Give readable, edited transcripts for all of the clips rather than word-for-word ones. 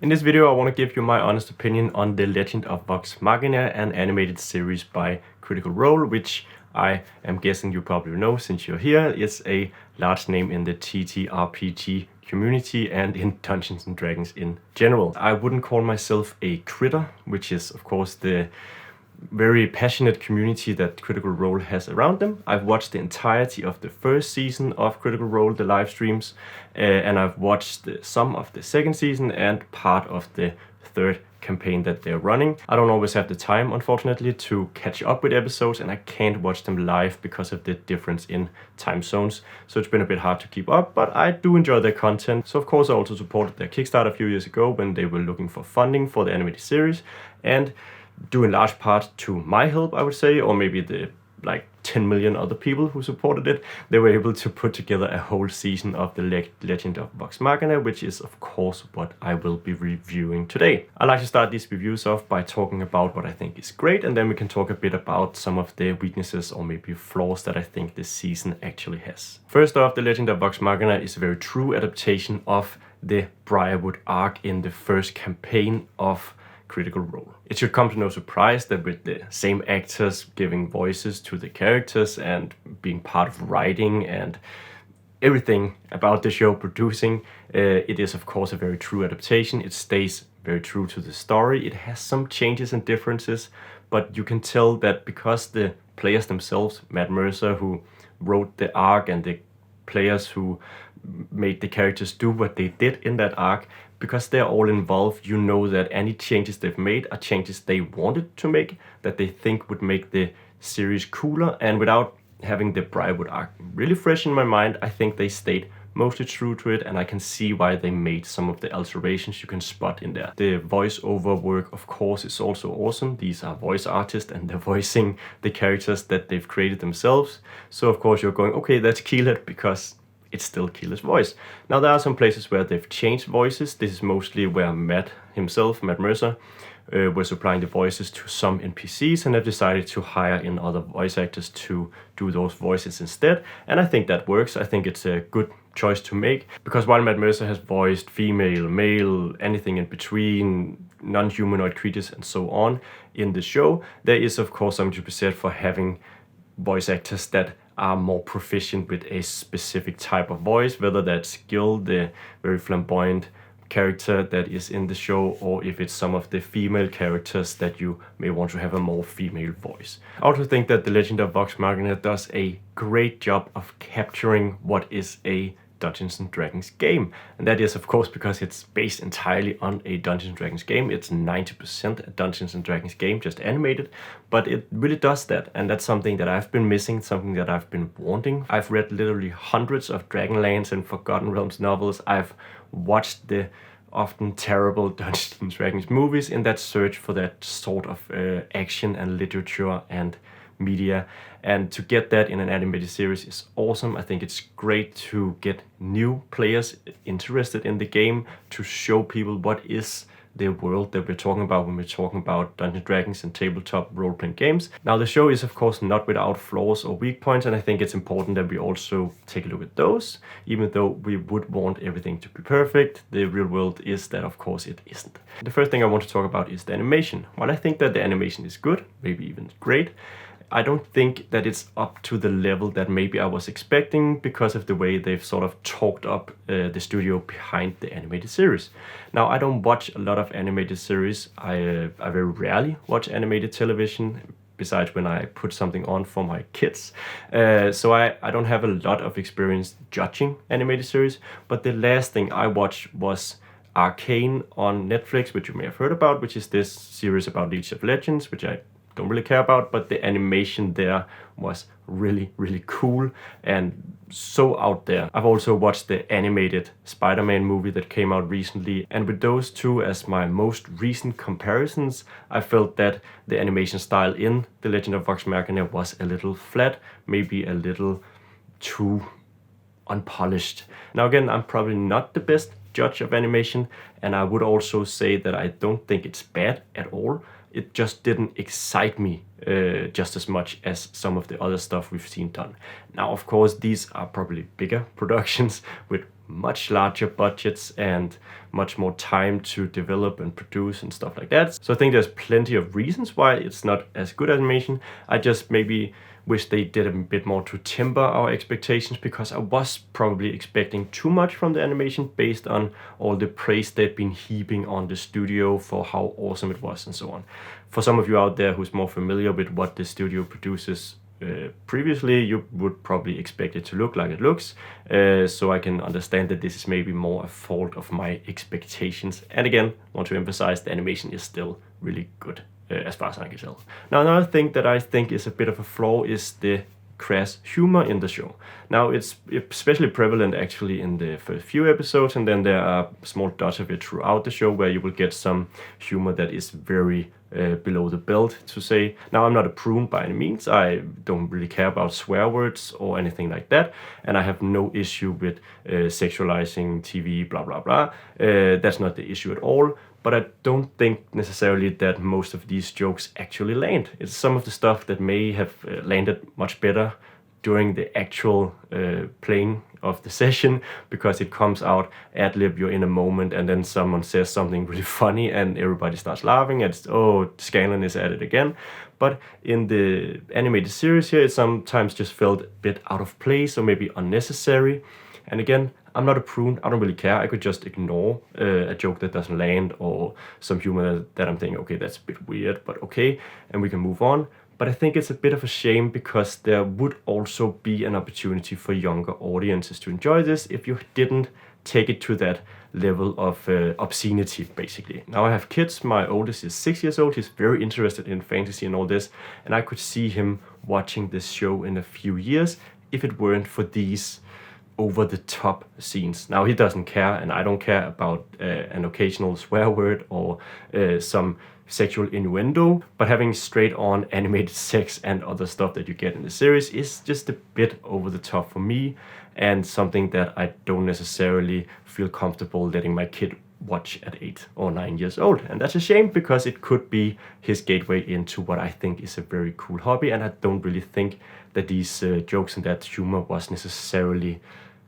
In this video I want to give you my honest opinion on the Legend of Vox Machina, an animated series by Critical Role, which I am guessing you probably know since you're here. It's a large name in the TTRPG community and in Dungeons and Dragons in general. I wouldn't call myself a critter, which is of course the very passionate community that Critical Role has around them. I've watched the entirety of the first season of Critical Role, the live streams, and I've watched some of the second season and part of the third campaign that they're running. I don't always have the time, unfortunately, to catch up with episodes, and I can't watch them live because of the difference in time zones. So it's been a bit hard to keep up, but I do enjoy their content. So of course I also supported their Kickstarter a few years ago when they were looking for funding for the animated series, and due in large part to my help, I would say, or maybe the 10 million other people who supported it, they were able to put together a whole season of the Legend of Vox Machina, which is of course what I will be reviewing today. I like to start these reviews off by talking about what I think is great, and then we can talk a bit about some of the weaknesses or maybe flaws that I think this season actually has. First off, the Legend of Vox Machina is a very true adaptation of the Briarwood arc in the first campaign of Critical Role. It should come to no surprise that with the same actors giving voices to the characters and being part of writing and everything about the show producing, it is of course a very true adaptation. It stays very true to the story. It has some changes and differences, but you can tell that because the players themselves, Matt Mercer, who wrote the arc, and the players who made the characters do what they did in that arc, because they're all involved, you know that any changes they've made are changes they wanted to make, that they think would make the series cooler. And without having the Briarwood arc really fresh in my mind, I think they stayed mostly true to it, and I can see why they made some of the alterations you can spot in there. The voiceover work, of course, is also awesome. These are voice artists and they're voicing the characters that they've created themselves. So of course you're going, okay, that's Keelet, because it's still Keelet's voice. Now there are some places where they've changed voices. This is mostly where Matt Mercer, was supplying the voices to some NPCs, and have decided to hire in other voice actors to do those voices instead. And I think that works. I think it's a good choice to make, because while Matt Mercer has voiced female, male, anything in between, non-humanoid creatures and so on in the show, there is of course something to be said for having voice actors that are more proficient with a specific type of voice, whether that's Gil, the very flamboyant character that is in the show, or if it's some of the female characters that you may want to have a more female voice. I also think that the Legend of Vox Machina does a great job of capturing what is a Dungeons and Dragons game, and that is of course because it's based entirely on a Dungeons and Dragons game. It's 90% a Dungeons and Dragons game, just animated, but it really does that, and that's something that I've been missing, something that I've been wanting. I've read literally hundreds of Dragonlance and Forgotten Realms novels. I've watched the often terrible Dungeons and Dragons movies in that search for that sort of action and literature and media, and to get that in an animated series is awesome. I think it's great to get new players interested in the game, to show people what is the world that we're talking about when we're talking about Dungeons & Dragons and tabletop role-playing games. Now the show is of course not without flaws or weak points, and I think it's important that we also take a look at those. Even though we would want everything to be perfect, the real world is that of course it isn't. The first thing I want to talk about is the animation. While I think that the animation is good, maybe even great, I don't think that it's up to the level that maybe I was expecting, because of the way they've sort of talked up the studio behind the animated series. Now, I don't watch a lot of animated series. I very rarely watch animated television, besides when I put something on for my kids. So I don't have a lot of experience judging animated series, but the last thing I watched was Arcane on Netflix, which you may have heard about, which is this series about League of Legends, which I don't really care about, but the animation there was really, really cool and so out there. I've also watched the animated Spider-Man movie that came out recently, and with those two as my most recent comparisons, I felt that the animation style in The Legend of Vox Machina was a little flat, maybe a little too unpolished. Now again, I'm probably not the best judge of animation, and I would also say that I don't think it's bad at all. It just didn't excite me just as much as some of the other stuff we've seen done. Now, of course, these are probably bigger productions with much larger budgets and much more time to develop and produce and stuff like that. So I think there's plenty of reasons why it's not as good animation. I just maybe wish they did a bit more to temper our expectations, because I was probably expecting too much from the animation based on all the praise they'd been heaping on the studio for how awesome it was and so on. For some of you out there who's more familiar with what the studio produces previously, you would probably expect it to look like it looks, so I can understand that this is maybe more a fault of my expectations. And again, want to emphasize, the animation is still really good as far as I can tell. Now, another thing that I think is a bit of a flaw is the crass humor in the show. Now, it's especially prevalent actually in the first few episodes, and then there are small dots of it throughout the show where you will get some humor that is very below the belt, to say. Now, I'm not a prune by any means. I don't really care about swear words or anything like that, and I have no issue with sexualizing TV, blah, blah, blah. That's not the issue at all. But I don't think necessarily that most of these jokes actually land. It's some of the stuff that may have landed much better during the actual playing of the session, because it comes out ad-lib, you're in a moment, and then someone says something really funny and everybody starts laughing, and it's, oh, Scanlan is at it again. But in the animated series here, it sometimes just felt a bit out of place or maybe unnecessary. And again, I'm not a prune, I don't really care. I could just ignore a joke that doesn't land, or some humor that I'm thinking, okay, that's a bit weird, but okay, and we can move on. But I think it's a bit of a shame, because there would also be an opportunity for younger audiences to enjoy this if you didn't take it to that level of obscenity, basically. Now, I have kids. My oldest is 6 years old. He's very interested in fantasy and all this, and I could see him watching this show in a few years if it weren't for these over-the-top scenes. Now, he doesn't care, and I don't care about an occasional swear word or some sexual innuendo, but having straight-on animated sex and other stuff that you get in the series is just a bit over-the-top for me, and something that I don't necessarily feel comfortable letting my kid watch at 8 or 9 years old. And that's a shame, because it could be his gateway into what I think is a very cool hobby, and I don't really think that these jokes and that humor was necessarily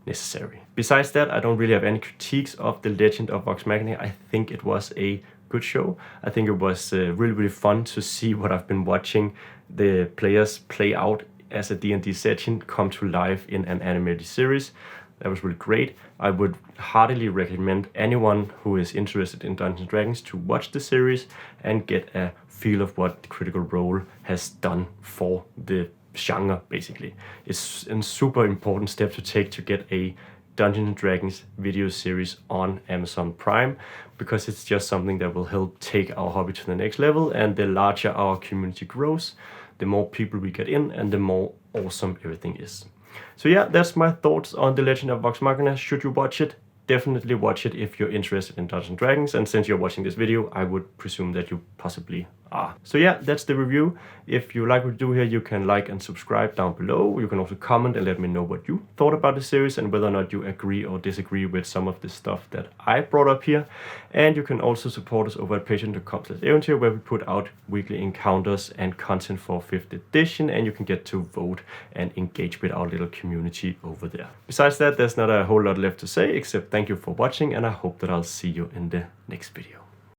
necessary. Besides that, I don't really have any critiques of The Legend of Vox Machina. I think it was a good show. I think it was really, really fun to see what I've been watching the players play out as a D&D session come to life in an animated series. That was really great. I would heartily recommend anyone who is interested in Dungeons & Dragons to watch the series and get a feel of what Critical Role has done for the genre, basically. It's a super important step to take to get a Dungeons & Dragons video series on Amazon Prime, because it's just something that will help take our hobby to the next level, and the larger our community grows, the more people we get in, and the more awesome everything is. So yeah, that's my thoughts on The Legend of Vox Machina. Should you watch it? Definitely watch it if you're interested in Dungeons & Dragons, and since you're watching this video, I would presume that you possibly are. So yeah, that's the review. If you like what we do here, you can like and subscribe down below. You can also comment and let me know what you thought about the series and whether or not you agree or disagree with some of the stuff that I brought up here. And you can also support us over at patreon.com/Eventyr, where we put out weekly encounters and content for 5th edition, and you can get to vote and engage with our little community over there. Besides that, there's not a whole lot left to say, except thank you for watching, and I hope that I'll see you in the next video.